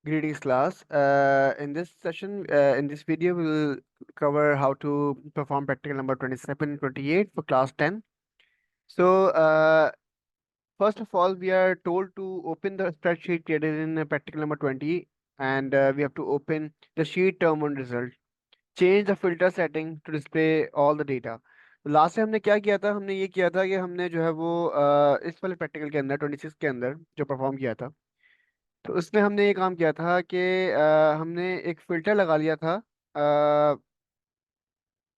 Greetings, class. In this session, in this video, we'll cover how to perform practical number 27 and 28 for class 10. So, first of all, we are told to open the spreadsheet created in practical number 20, and we have to open the sheet term one result. Change the filter setting to display all the data. तो last time हमने क्या किया था? हमने ये किया था कि हमने जो है वो इस वाले प्रैक्टिकल के अंदर 26 के अंदर जो परफॉर्म किया था, तो उसमें हमने ये काम किया था कि हमने एक फिल्टर लगा लिया था।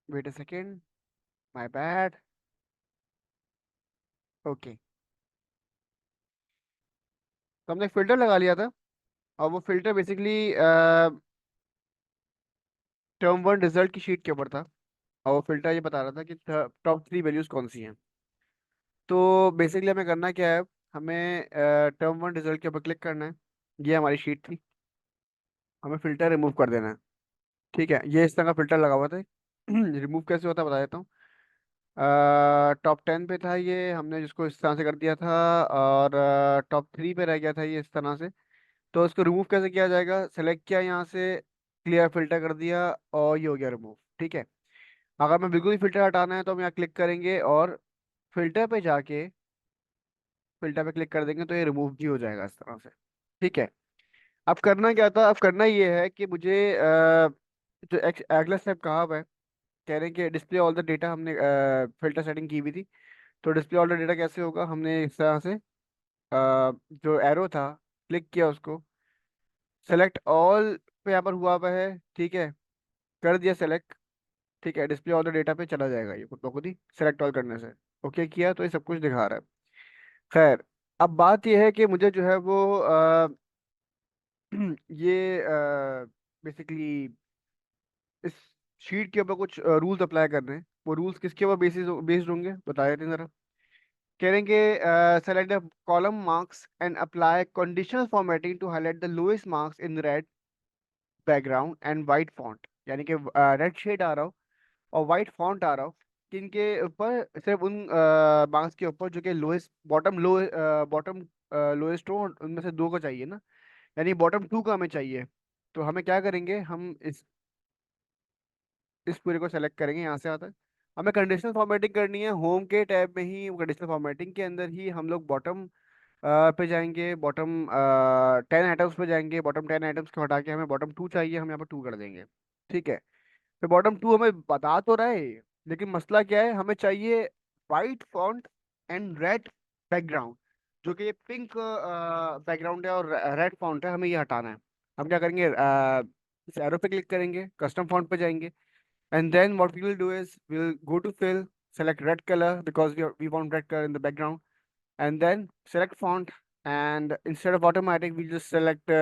Wait a second, my bad. Okay, तो हमने एक फिल्टर लगा लिया था, और वो filter basically term one result की शीट के ऊपर था। और वो फिल्टर ये बता रहा था कि टॉप थ्री वैल्यूज कौन सी हैं। तो बेसिकली हमें करना क्या है? हमें टर्म वन रिजल्ट के ऊपर क्लिक करना है। ये हमारी शीट थी, हमें फिल्टर रिमूव कर देना है। ठीक है, ये इस तरह का फिल्टर लगा हुआ था। रिमूव कैसे होता है बता देता हूँ। टॉप 10 पे था ये, हमने जिसको इस तरह से कर दिया था, और टॉप 3 पे रह गया था ये इस तरह से। तो इसको रिमूव कैसे किया जाएगा? सेलेक्ट किया यहाँ से, क्लियर फिल्टर कर दिया, और ये हो गया रिमूव। ठीक है, अगर मैं बिल्कुल ही फिल्टर हटाना है तो हम यहाँ क्लिक करेंगे और फिल्टर पे जाके फिल्टर पे क्लिक कर देंगे, तो ये रिमूव भी हो जाएगा इस तरह से। ठीक है, अब करना क्या था? अब करना ये है कि मुझे जो अगला स्टेप कहा हुआ है, कह रहे हैं कि डिस्प्ले ऑल द डेटा, हमने फिल्टर सेटिंग की हुई थी। तो डिस्प्ले ऑल द डेटा कैसे होगा? हमने इस तरह से जो एरो था, क्लिक किया उसको, सेलेक्ट ऑल पे यहाँ पर हुआ हुआ है। ठीक है, कर दिया सेलेक्ट। ठीक है, डिस्प्ले ऑल द डेटा पे चला जाएगा ये खुद ब खुद ही सेलेक्ट ऑल करने से। ओके किया तो ये सब कुछ दिखा रहा है। खैर, अब बात ये है कि मुझे जो है वो ये बेसिकली इस शीट के ऊपर कुछ रूल्स अप्लाई करने हैं। वो रूल्स किसके ऊपर बेस्ड होंगे बताए थे जरा। करेंगे select the column marks and apply conditional formatting to highlight the lowest marks in red background and white font, यानी कि रेड शेड आ रहा हो और वाइट फॉन्ट आ रहा हो। किनके ऊपर? सिर्फ उन मार्क्स के ऊपर जो कि लोएस्ट बॉटम लोएस्ट हो, उनमें से दो को चाहिए ना, यानी बॉटम टू का हमें चाहिए। तो हमें क्या करेंगे? हम इस पूरे को सेलेक्ट करेंगे, यहाँ से आता है। हमें कंडीशनल फॉर्मेटिंग करनी है होम के टैब में ही। कंडीशनल फॉर्मेटिंग के अंदर ही हम लोग बॉटम पे जाएंगे, बॉटम 10 आइटम्स पे जाएंगे। बॉटम 10 आइटम्स को हटा के हमें बॉटम टू चाहिए, हम यहाँ पर टू कर देंगे। ठीक है, तो बॉटम टू हमें बता तो रहे, लेकिन मसला क्या है? हमें चाहिए white font and red background, जो कि ये पिंक बैकग्राउंड है और रेड फॉन्ट है, हमें ये हटाना है। हम क्या करेंगे? इस एरो पे क्लिक करेंगे, कस्टम फॉन्ट पे जाएंगे, and then what we will do is we'll go to fill, select red color because we want red color in the background, and then select font, and instead of automatic we just select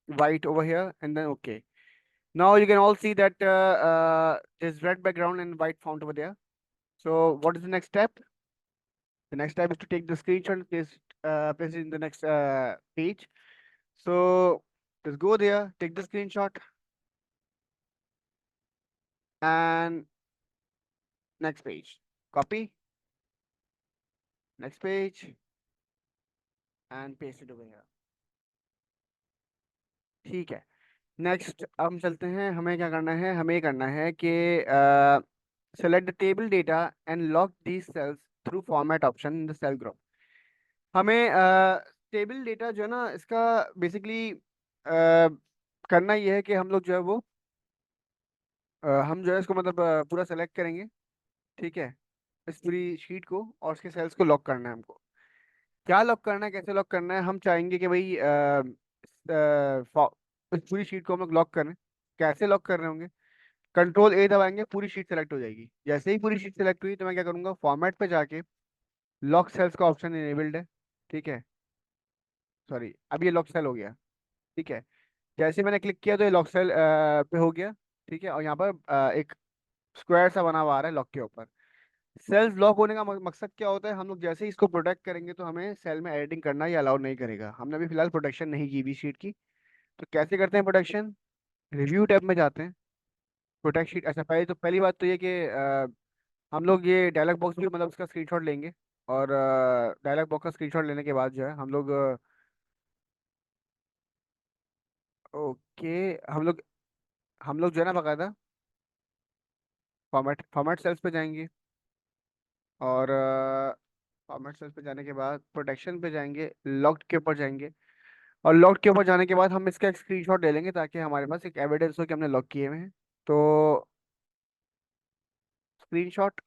white over here, and then okay. Now you can all see that there's red background and white font over there. So what is the next step? The next step is to take the screenshot and place it in the next page. So just go there, take the screenshot, and next page, copy, next page, and paste it over here. ठीक है, next हम चलते हैं। हमें क्या करना है? हमें ये करना है कि select the table data and lock these cells through format option in the cell group. हमें टेबल डेटा जो है ना, इसका बेसिकली करना ये है कि हम लोग जो है वो हम जो है इसको मतलब पूरा सेलेक्ट करेंगे। ठीक है, इस पूरी शीट को और उसके सेल्स को लॉक करना है हमको। क्या लॉक करना है, कैसे लॉक करना है? हम चाहेंगे कि भाई इस पूरी शीट को हम लोग लॉक करें। कैसे लॉक कर रहे होंगे? कंट्रोल ए दबाएंगे, पूरी शीट सेलेक्ट हो जाएगी। जैसे ही पूरी शीट सेलेक्ट हुई तो मैं क्या करूंगा? फॉर्मेट पे जाके लॉक सेल्स का ऑप्शन इनेबल्ड है। ठीक है, सॉरी, अब ये लॉक सेल हो गया। ठीक है, जैसे मैंने क्लिक किया तो ये लॉक सेल पे हो गया। ठीक है, और यहाँ पर एक स्क्वायर सा बना हुआ आ रहा है लॉक के ऊपर। सेल्स लॉक होने का मकसद क्या होता है? हम लोग जैसे ही इसको प्रोटेक्ट करेंगे तो हमें सेल में एडिटिंग करना ये अलाउ नहीं करेगा। हमने अभी फिलहाल प्रोटेक्शन नहीं की हुई शीट की। तो कैसे करते हैं प्रोटेक्शन? रिव्यू टैब में जाते हैं, प्रोटेक्ट शीट। अच्छा, पहली बात तो ये कि हम लोग ये डायलॉग बॉक्स भी मतलब इसका स्क्रीनशॉट लेंगे, और डायलॉग बॉक्स का स्क्रीनशॉट लेने के बाद जो है हम लोग ओके। हम लोग जो है ना बकायदा फॉर्मेट फॉर्मेट सेल्स पे जाएंगे, और फॉर्मेट सेल्स पे जाने के बाद प्रोटेक्शन पे जाएंगे, लॉक्ड के ऊपर जाएंगे। और लॉक्ड के ऊपर जाने के बाद हम इसका एक स्क्रीनशॉट ले लेंगे ताकि हमारे पास एक एविडेंस हो कि हमने लॉक किए हुए हैं। तो स्क्रीनशॉट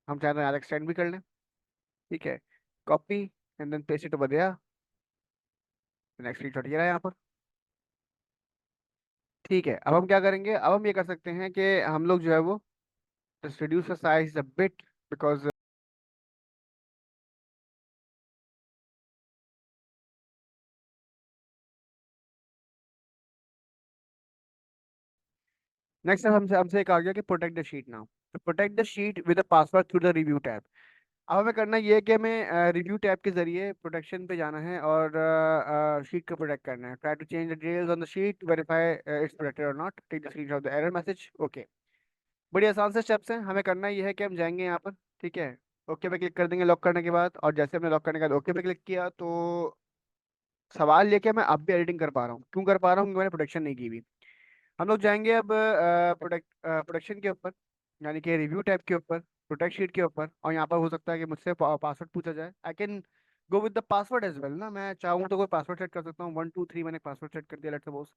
हम चाहे तो यहाँ एक्सटेंड भी कर लें। ठीक है, copy and then paste it over there. Next screenshot ये रहा यहाँ पर। ठीक है, अब हम क्या करेंगे, अब हम ये कर सकते हैं कि हम लोग जो है वो just reduce the size a bit because next हमसे हमसे एक आ गया कि प्रोटेक्ट द शीट नाउ। तो protect the sheet with the password through the review tab. अब हमें करना ये है कि हमें रिव्यू टैब के जरिए प्रोटेक्शन पे जाना है और शीट को प्रोटेक्ट करना है। Try to change the details on the sheet, verify it's protected और not, take the screenshot of the error message. Okay, बड़ी आसान से स्टेप्स हैं। हमें करना ये है कि हम जाएंगे यहाँ पर, ठीक है, ओके पे क्लिक कर देंगे लॉक करने के बाद। और जैसे हमने लॉक करने के बाद ओके पे क्लिक किया तो सवाल ये कि मैं अब भी एडिटिंग कर पा रहा हूँ। क्यों कर पा रहा हूँ? क्योंकि मैंने प्रोटेक्शन नहीं की हुई। हम लोग जाएंगे अब प्रोटेक्शन के ऊपर, यानी कि रिव्यू टैब के ऊपर, प्रोटेक्ट शीट के ऊपर। और यहाँ पर हो सकता है कि मुझसे पासवर्ड पूछा जाए। I can go with the password as well ना, मैं चाहूँ तो कोई पासवर्ड सेट कर सकता हूँ। 1 2 3 मैंने पासवर्ड सेट कर दिया, लेट्स सपोज।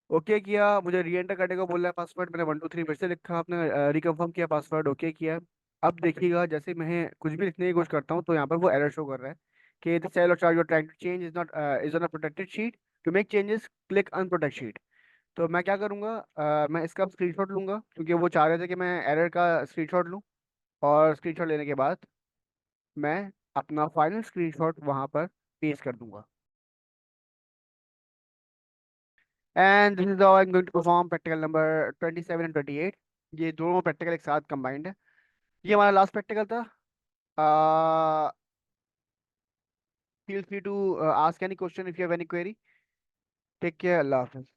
ओके किया, मुझे री एंटर करने को बोल रहा है पासवर्ड, मैंने 1 2 3 फिर से लिखा, आपने रिकन्फर्म किया पासवर्ड, ओके किया। अब देखिएगा जैसे मैं कुछ भी लिखने की कोशिश करता हूँ तो यहाँ पर वो एरर शो कर रहा है कि the cell or chart you trying to change is on a protected sheet, to make changes click unprotect sheet. तो मैं क्या करूँगा, मैं इसका स्क्रीनशॉट लूंगा क्योंकि वो चाह रहे थे कि मैं एरर का स्क्रीनशॉट लूँ। और स्क्रीनशॉट लेने के बाद मैं अपना फाइनल स्क्रीनशॉट वहाँ पर पेस्ट कर दूंगा। And this is how I am going to perform practical number 27 and 28। ये दोनों प्रैक्टिकल एक साथ कंबाइंड है। ये हमारा लास्ट प्रैक्टिकल था। Feel free to ask any question if you have any query. Take care, अल्लाह हाफिज।